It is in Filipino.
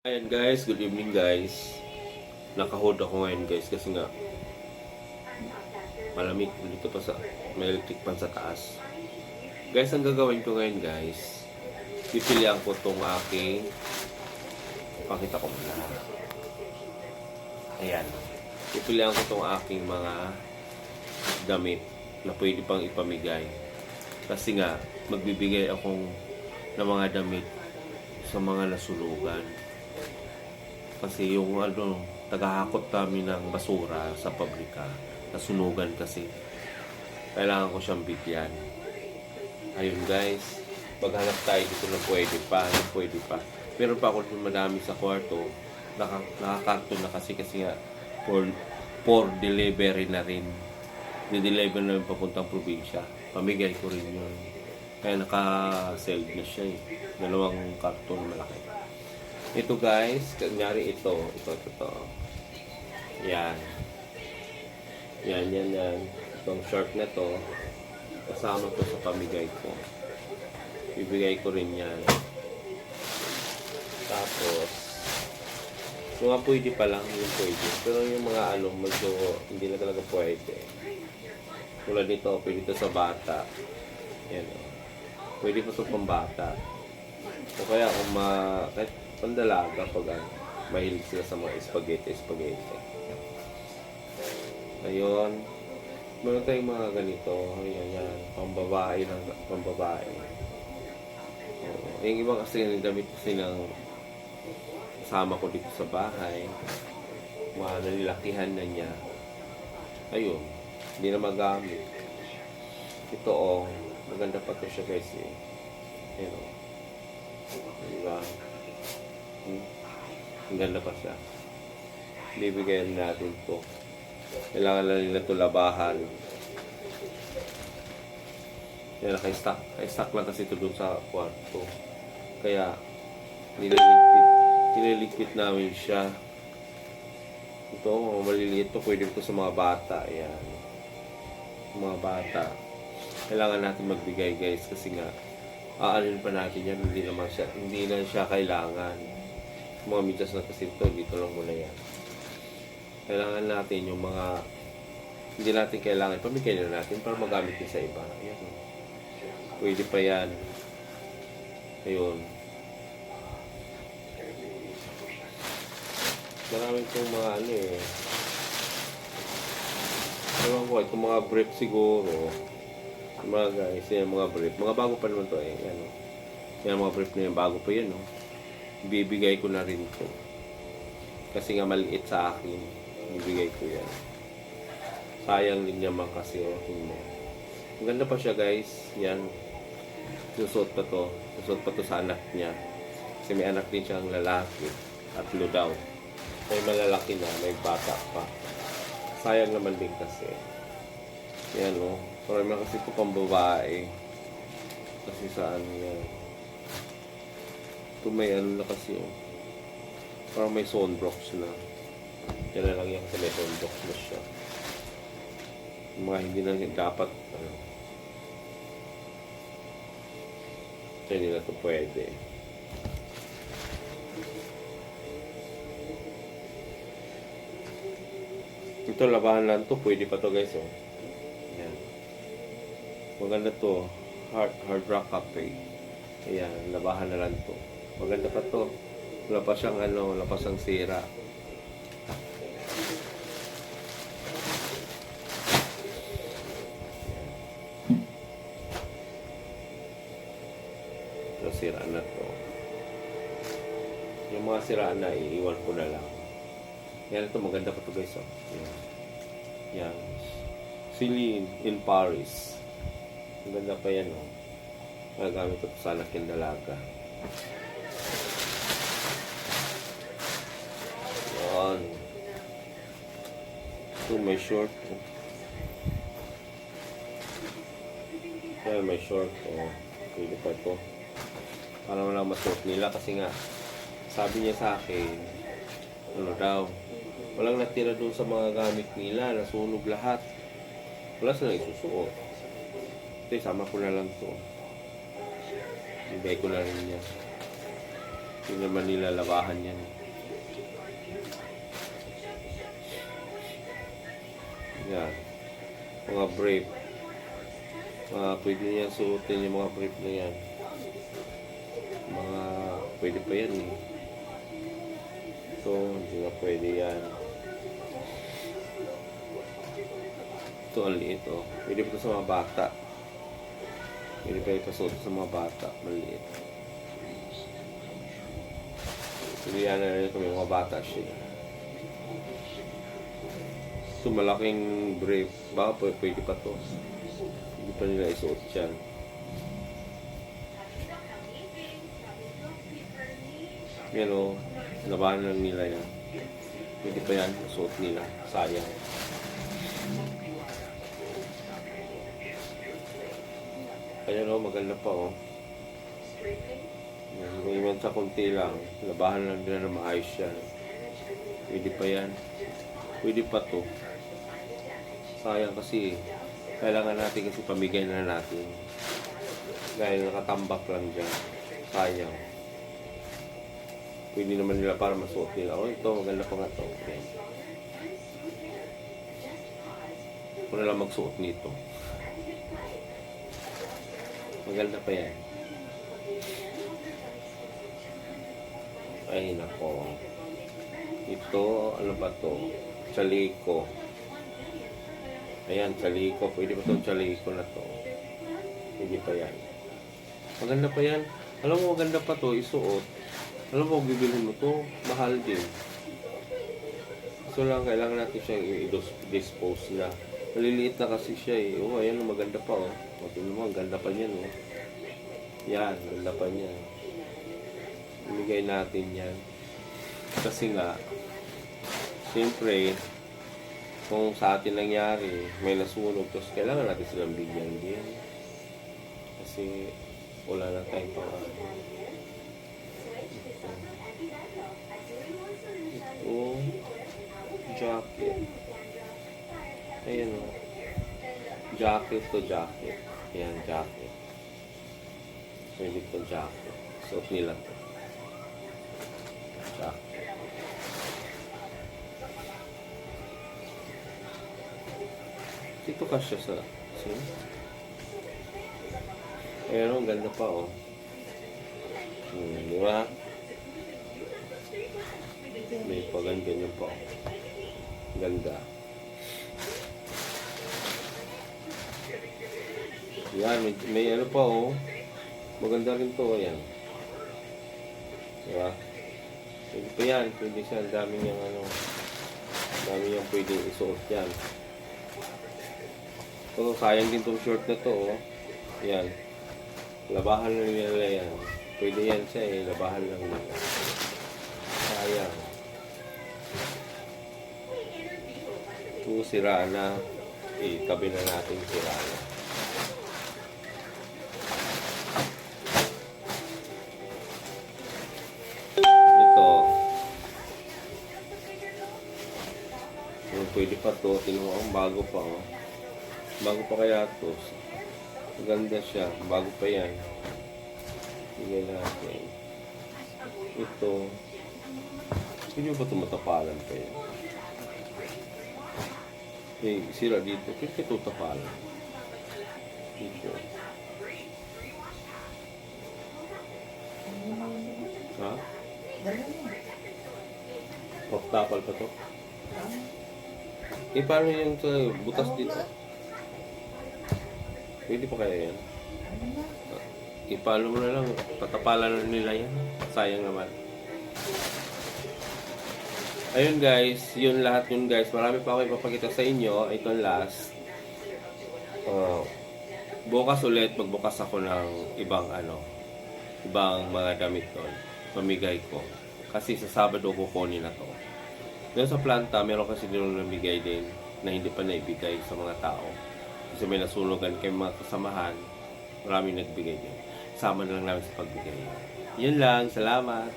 Ayan guys, good evening guys. Naka-hold ako ngayon guys kasi nga malamig dito pa sa may electric pan sa taas. Guys, ang gagawin ko ngayon guys, pipilian ko tong aking pakita ko muna. Ayan. Pipilian ko tong aking mga damit na pwede pang ipamigay. Kasi nga magbibigay akong ng mga damit sa mga nasulugan. Kasi yung tagahakot namin ng basura sa pabrika, nasunugan kasi. Kailangan ko siyang bigyan. Ayun guys, maghanap tayo dito ng pwede pa. Meron pa ako madami sa kwarto. Nakakarton na kasi nga for delivery na rin. Di-deliver na rin papuntang probinsya. Pamigay ko rin yun. Kaya naka-seld na siya eh. 2 karton na malaki. Ito guys, kunyari ito. Yan. Itong short na to, kasama to sa pamigay ko. Bibigay ko rin yan. Tapos, mga pwede pa lang, yung pwede. Pero yung mga medyo hindi na talaga pwede. Tulad nito, pwede ito sa bata. Yan o. Pwede pa ito pang bata. O kaya kung kahit pandalaga pag mahilig sila sa mga spaghetti. Ayun. Meron tayong mga ganito. Ayan. Pambabae. Yung iba kasi damit kasi ng kasama ko dito sa bahay. Mga nanilakihan na niya. Ayun. Hindi na magamit. Ito maganda pa ito siya guys eh. Ayun diba? Ang ganda pa siya. Bibigyan natin to. Kailangan lang nila ito labahan. Yan, naka-stack lang kasi ito doon sa kwarto. Kaya, nililigpit namin siya. Ito, mga maliliit ito. Pwede ito sa mga bata. Ayan. Mga bata. Kailangan natin magbigay guys kasi nga aanin pa natin yan, hindi na siya kailangan. Mga medyas na kasi ito, dito lang muna yan. Kailangan natin yung mga hindi natin kailangan, pamigay na natin para magamit din sa iba. Ayan. Pwede pa yan. Ayun. Maraming itong mga ewan ko, itong mga brief siguro. Mga guys, yan mga brief. Mga bago pa naman to eh. Yan mga brief na yan. Bago pa yan bibigay ko na rin to. Kasi nga maliit sa akin. Bibigay ko yan. Sayang din naman kasi Ang ganda pa siya guys. Yan. Susuot pa to sa anak niya. Kasi may anak din siyang lalaki. 3 daw. May malalaki na. May bata pa. Sayang naman din kasi. Yan Parang kasi ito pang babae. Kasi saan yan. Ito may na kasi parang may sunblock na. Yan na lang yan kasi may sunblock na siya. Yung mga hindi na dapat hindi na ito pwede. Ito labahan lang to. Pwede pa to guys Yan. Maganda to. Hard rock cafe. Ayan, labahan na lang to. Maganda pa to. Wala pa siyang wala pa siyang sira. Ito siraan na to. Yung mga siraan na iiwan ko na lang. Yan ito, maganda pa to guys Yan. Celine in Paris. Maganda pa yan Magagamit ko sa anak yung dalaga. Yan. Ito may short Yan may short pwede pa ito. Para wala masuot nila kasi nga sabi niya sa akin daw walang natira doon sa mga gamit nila, nasunog lahat. Wala silang isusuot. Ito, sama ko na lang to. Ibigay ko na rin yan. Hindi naman nila labahan yan. Yan. Mga brief. Pwede niya suotin yung mga brief na yan. Pwede pa yan eh. Ito, hindi na pwede yan. Ito, ang liit oh. Pwede pa ito sa mga bata. Pwede pa ipasuot sa mga bata. Maliit. Pwede yan na rin kung may mga bata siya. Ito, malaking brief. Baka pwede pa to. Hindi pa nila isuot yan. Yan o, labahan lang nila yan. Pwede pa yan, suot nila. Sayang. Kaya o, maganda pa o. Ngayon sa kunti lang, labahan lang nila na maayos yan. Pwede pa yan. Pwede pa to. Sayang kasi, kailangan natin kasi pamigay na natin. Dahil nakatambak lang dyan. Sayang. Pwede naman nila para masuot nila. Oh, ito, maganda pa nga ito. Okay. Ako na lang magsuot nito. Maganda pa yan. Ay, nako. Ito, ano ba to? Chaliko. Ayan, chaliko. Pwede ba itong chaliko na to? Pwede pa yan. Maganda pa yan. Alam mo, maganda pa to. Isuot. Alam mo, bibilhin mo to, mahal din. So lang, kailangan natin siyang i-dispose na. Maliliit na kasi siya eh. Oh, ayan, maganda pa oh. Tingnan mo, ang ganda pa niyan oh. Yan, ganda pa niyan. Ibigay natin yan. Kasi nga, siyempre, kung sa atin nangyari, may nasunog, tapos kailangan natin silang bigyan din. Kasi, wala na tayong pang jacket. Ayan o. Jacket to jacket. Ayan, jacket. Pwede to jacket. Suot nila to. Jacket. Ito kasya sa... See? Ayan o, ang ganda pa o. Di ba? May paganyan pa. Ganda. Yan, may ano pa oh. Maganda rin to, ayan. Diba? Pwede pa yan, pwede siya. Ang dami niyang ano. Ang dami niyang pwede isuot yan. So, sayang din tong short na to oh. Yan. Labahan lang nila yan. Pwede yan siya eh, labahan lang nila. Sayang. Ito, sira na. Tabi na natin sira na. Ito. Pwede pa to. Tingnan mo, bago pa. Oh. Bago pa kaya to. Maganda siya. Bago pa yan. Tingnan natin. Ito. Hindi ba ito matapalan pa yan? Sira dito. Kaya ito tapalan. Dito. Ha? Tapal pa to? Paano yung butas dito? Pwede pa kaya yan? Paano mo na lang. Tatapalan na nila yan. Sayang naman. Ayun guys, yun lahat yun guys. Marami pa ako ipapakita sa inyo. Ito last. Bukas ulit, magbukas ako ng ibang mga damit doon. Pamigay ko. Kasi sa Sabado kukunin na to. Doon sa planta, meron kasi din namigay din na hindi pa naibigay sa mga tao. Kasi may nasunugan kay mga kasamahan. Maraming nagbigay din. Sama na lang namin sa pagbigay. Yun lang, salamat.